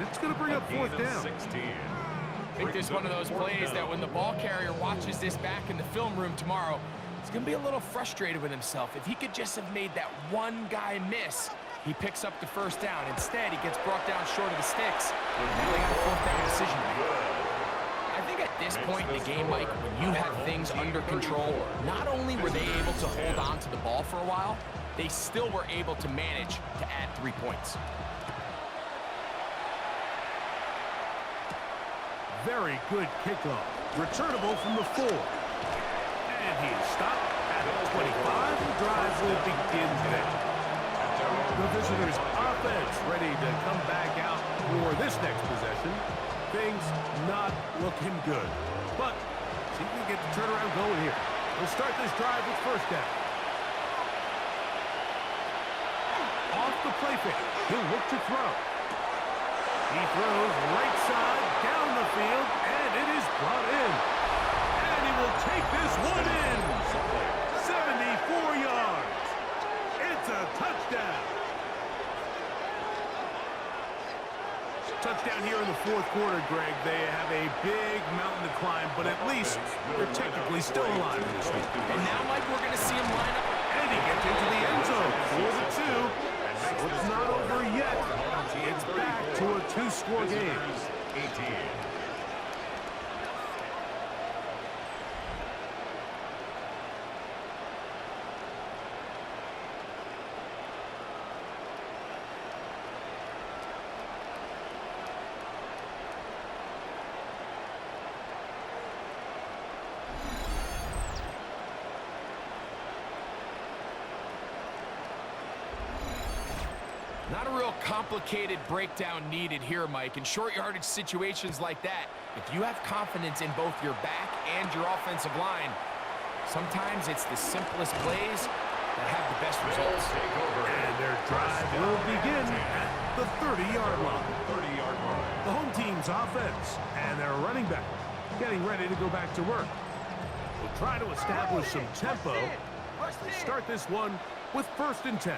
[SPEAKER 1] It's going to bring up fourth down.
[SPEAKER 3] 16.
[SPEAKER 2] I think this is one of those plays that when the ball carrier watches this back in the film room tomorrow, he's going to be a little frustrated with himself. If he could just have made that one guy miss, he picks up the first down. Instead, he gets brought down short of the sticks. Now they got a fourth down decision to make. I think at this point in the game, Mike, when you have things under control, not only were they able to hold on to the ball for a while, they still were able to manage to add 3 points.
[SPEAKER 1] Very good kickoff. Returnable from the 4. And he is stopped at 25. The drive will begin there. The visitors' offense ready to come back out for this next possession. Things not looking good. But see if we can get the turnaround going here. We'll start this drive with first down. Off the play fake. He'll look to throw. He throws right side, down the field, and it is brought in. And he will take this one in. 74 yards. It's a touchdown. Touchdown here in the fourth quarter, Greg. They have a big mountain to climb, but at least they're technically still alive in this week.
[SPEAKER 2] And now, Mike, we're going to see him line up.
[SPEAKER 1] And he gets into the end zone for the 2. So it's not over yet. It's back to a 2-score game.
[SPEAKER 3] 18.
[SPEAKER 2] Not a real complicated breakdown needed here, Mike. In short yardage situations like that, if you have confidence in both your back and your offensive line, sometimes it's the simplest plays that have the best results.
[SPEAKER 1] And their drive will begin at the 30-yard line.
[SPEAKER 3] 30-yard line.
[SPEAKER 1] The home team's offense and their running back getting ready to go back to work. We'll try to establish some tempo as they start this one with first and 10.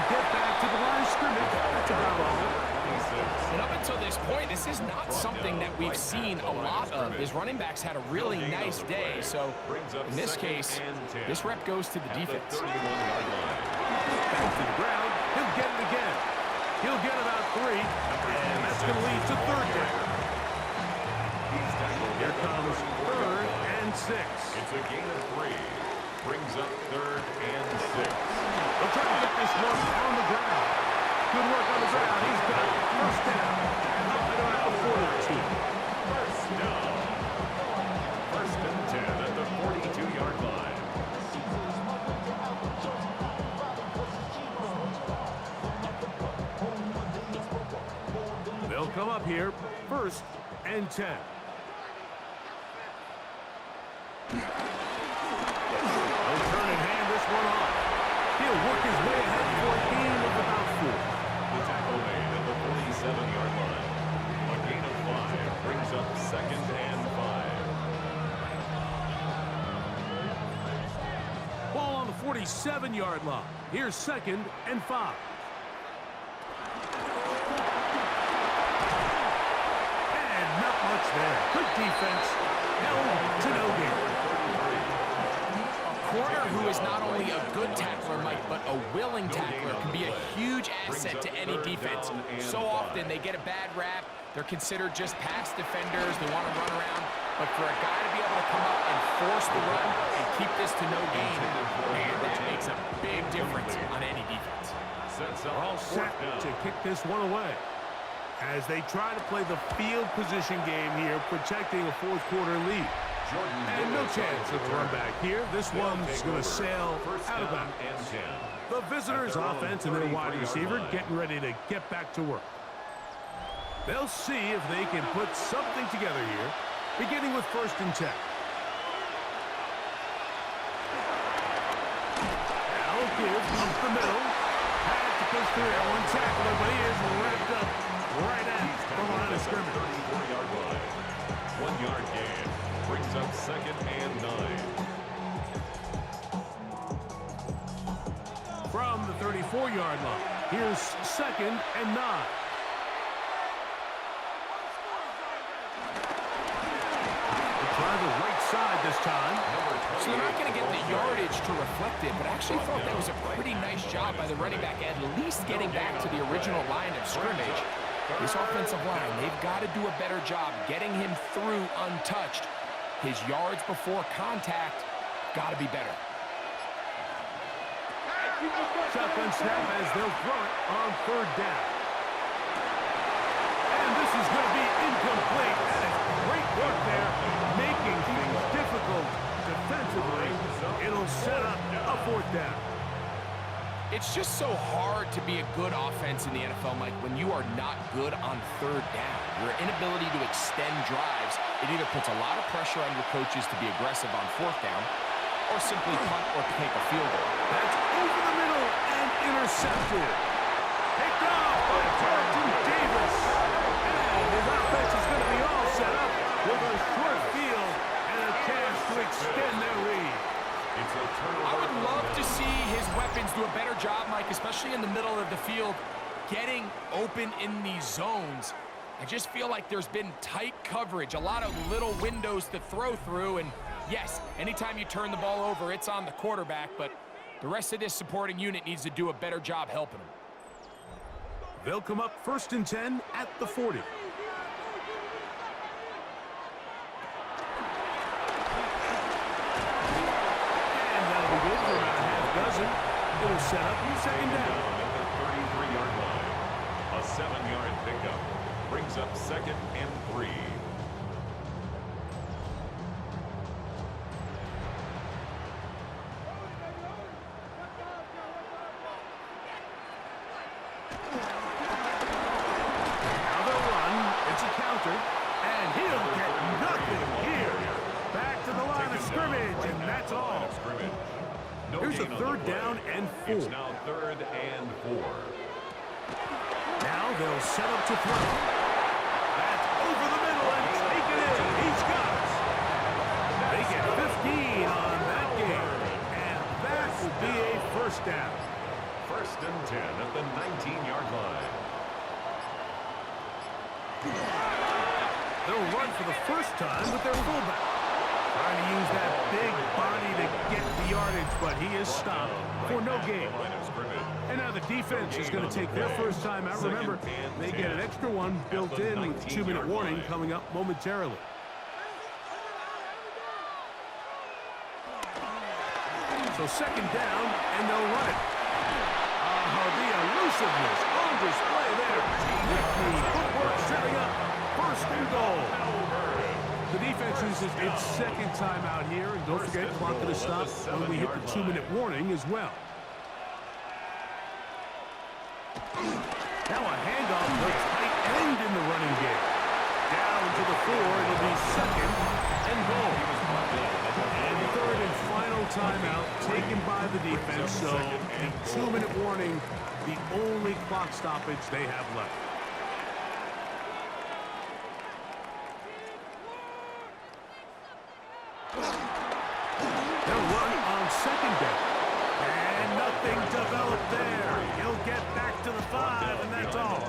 [SPEAKER 1] Get back to the line of scrimmage. That's about all.
[SPEAKER 2] And up until this point, this is not something that we've seen a lot of. His running backs had a really nice day. So in this case, this rep goes to the defense.
[SPEAKER 1] Back to the ground. He'll get it again. He'll get about 3. And that's going to lead to third down. Here comes 3rd and 6.
[SPEAKER 3] It's a gain of 3. Brings up 3rd and 6.
[SPEAKER 1] They'll try to get this one on the ground. Good work on the ground. He's got it. First down. Up and around 42.
[SPEAKER 3] First down. First and 10 at the 42-yard line.
[SPEAKER 1] They'll come up here. First and 10. They'll turn and hand this one off. He'll work his way ahead for a gain of about 4.
[SPEAKER 3] The tackle made at the 47-yard line. A gain of 5 brings up 2nd and 5.
[SPEAKER 1] Ball on the 47-yard line. Here's 2nd and 5. And not much there. Good defense. Held to no gain.
[SPEAKER 2] Corner who is not only a good tackler, Mike, but a willing tackler can be a huge asset to any defense. So often they get a bad rap. They're considered just pass defenders. They want to run around. But for a guy to be able to come up and force the run and keep this to no gain, man, that makes a big difference on any defense.
[SPEAKER 1] They're all set to kick this one away as they try to play the field position game here, protecting a fourth quarter lead. And no chance of the run back here. This one's going to sail out of bounds. The visitors' offense and their wide receiver getting ready to get back to work. They'll see if they can put something together here, beginning with first and 10. Now give up the middle. Had to push through one tackler, but he is wrapped up right at the line of scrimmage.
[SPEAKER 3] 34-yard line.
[SPEAKER 1] 4-yard line. Here's 2nd and 9. Try the right side this time.
[SPEAKER 2] So they're not going to get the yardage to reflect it, but I actually thought that was a pretty nice job by the running back, at least getting back to the original line of scrimmage. This offensive line, they've got to do a better job getting him through untouched. His yards before contact got to be better.
[SPEAKER 1] Shotgun snap as they'll throw it on 3rd down. And this is going to be incomplete. That is great work there, making things difficult defensively. It'll set up a 4th down.
[SPEAKER 2] It's just so hard to be a good offense in the NFL, Mike, when you are not good on 3rd down. Your inability to extend drives, it either puts a lot of pressure on your coaches to be aggressive on 4th down or simply punt or take a field goal.
[SPEAKER 1] That's over the middle and intercepted. Picked off by Carlton Davis. And his offense is going to be all set up with a short field and a chance to extend their lead.
[SPEAKER 2] I would love to see his weapons do a better job, Mike, especially in the middle of the field, getting open in these zones. I just feel like there's been tight coverage, a lot of little windows to throw through, and yes, anytime you turn the ball over, it's on the quarterback, but the rest of this supporting unit needs to do a better job helping him.
[SPEAKER 1] They'll come up 1st and 10 at the 40. It'll set up 2nd down.
[SPEAKER 3] At the 33-yard line. A 7-yard pickup brings up 2nd and 3.
[SPEAKER 1] Now they'll run. It's a counter. And he'll get nothing here. Back to the line of scrimmage, and that's all. Here's a 3rd down and 4.
[SPEAKER 3] It's now 3rd and 4.
[SPEAKER 1] Now they'll set up to throw. That's over the middle and take it in. He's got it. They get 15 on that game. And that will be a 1st down.
[SPEAKER 3] 1st and 10 at the 19-yard line.
[SPEAKER 1] They'll run for the first time with their fullback. Trying to use that big body to get the yardage, but he is stopped for no gain. And now the defense is going to take their first time out. Remember, they get an extra one built in with 2-minute warning coming up momentarily. So 2nd down, and they'll run it. The elusiveness on display there. Nifty footwork setting up 1st and goal. The defense uses its 2nd timeout here, and don't forget, clock going to stop when we hit the 2-minute warning as well. Now a handoff to tight end in the running game. Down to the 4, it'll be 2nd and goal. And 3rd and final timeout taken by the defense, so the 2-minute warning, the only clock stoppage they have left. They'll run on 2nd down. And nothing developed there. He'll get back to the 5, and that's all.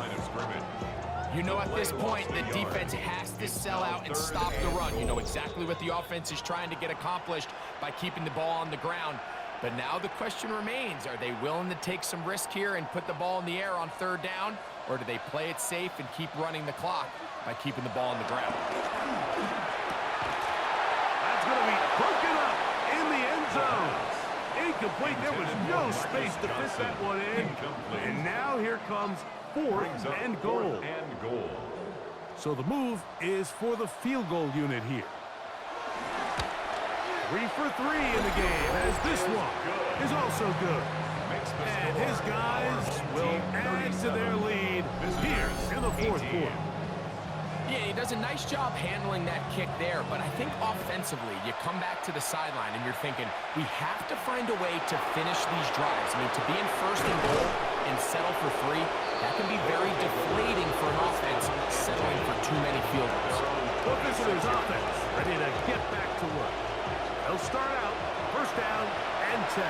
[SPEAKER 2] You know, at this point, the defense has to sell out and stop the run. You know exactly what the offense is trying to get accomplished by keeping the ball on the ground. But now the question remains, are they willing to take some risk here and put the ball in the air on 3rd down? Or do they play it safe and keep running the clock by keeping the ball on the ground?
[SPEAKER 1] That's going to be broken up in the end zone. Incomplete. There was no space to fit that one in. And now here comes 4th and goal. So the move is for the field goal unit here. 3 for 3 in the game, as this one is also good. And his guys will add to their lead here in the 4th quarter.
[SPEAKER 2] Yeah, he does a nice job handling that kick there, but I think offensively, you come back to the sideline and you're thinking, we have to find a way to finish these drives. I mean, to be in 1st and goal and settle for 3, that can be very deflating for an offense settling for too many field goals.
[SPEAKER 1] Well, this is his offense, ready to get back to work. They'll start out 1st down and 10.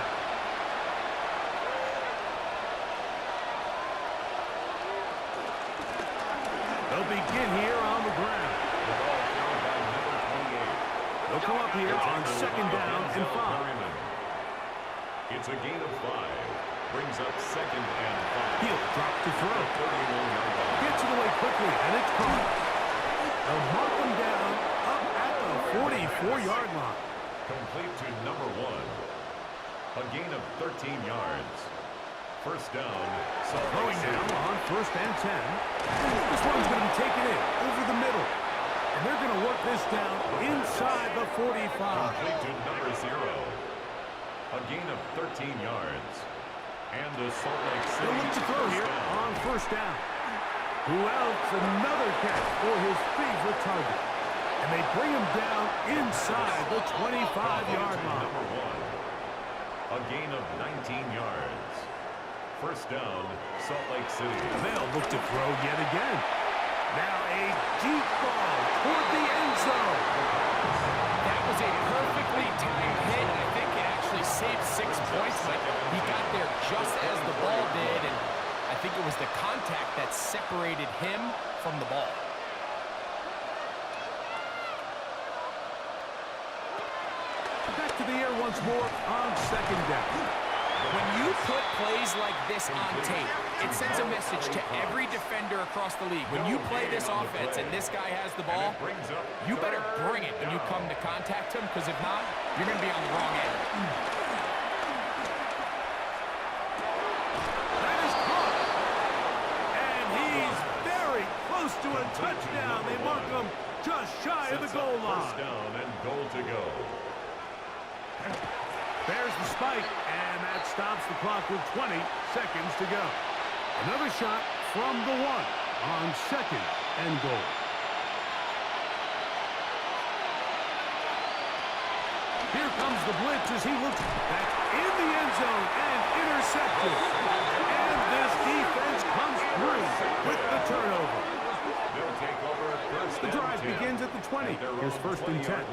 [SPEAKER 1] They'll begin here on the ground.
[SPEAKER 3] The ball carried by number 28.
[SPEAKER 1] They'll come up here on second down and 5.
[SPEAKER 3] It's a gain of 5. Brings up second and 5.
[SPEAKER 1] He'll drop to throw.
[SPEAKER 3] 31-yard line.
[SPEAKER 1] Gets it away quickly, and it's caught. They'll mark him down up at the 44-yard line.
[SPEAKER 3] Complete to number 1. A gain of 13 yards. First down.
[SPEAKER 1] Throwing down on first and 10. This one's going to be taken in over the middle. And they're going to work this down inside the 45.
[SPEAKER 3] Complete to number 0. A gain of 13 yards. And the Salt Lake City.
[SPEAKER 1] They'll look to throw here on first down. Who else? Another catch for his favorite target. And they bring him down inside the 25-yard line.
[SPEAKER 3] Number 1. A gain of 19 yards. First down, Salt Lake City.
[SPEAKER 1] They'll look to throw yet again. Now a deep ball toward the end zone.
[SPEAKER 2] That was a perfectly timed hit. I think it actually saved 6 points, but he got there just as the ball did, and I think it was the contact that separated him from the ball.
[SPEAKER 1] Back to the air once more on second down.
[SPEAKER 2] When you put plays like this on tape, it sends a message to every defender across the league. When you play this offense and this guy has the ball, you better bring it when you come to contact him, because if not, you're going to be on the wrong end.
[SPEAKER 1] That is caught. And he's very close to a touchdown. They mark him just shy of the goal line.
[SPEAKER 3] First down and goal to go.
[SPEAKER 1] There's the spike, and that stops the clock with 20 seconds to go. Another shot from the 1 on second and goal. Here comes the blitz as he looks back in the end zone and intercepted. And this defense comes through with the turnover.
[SPEAKER 3] They'll take over first
[SPEAKER 1] The drive
[SPEAKER 3] and 10.
[SPEAKER 1] begins at the 20. Here's first and 10.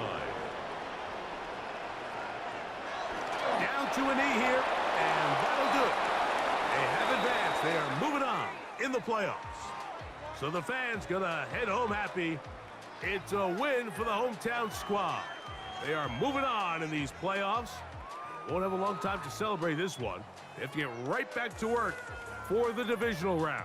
[SPEAKER 1] Down to a knee here, and that'll do it. They have advanced. They are moving on in the playoffs. So the fans gonna head home happy. It's a win for the hometown squad. They are moving on in these playoffs. Won't have a long time to celebrate this one. They have to get right back to work for the divisional round.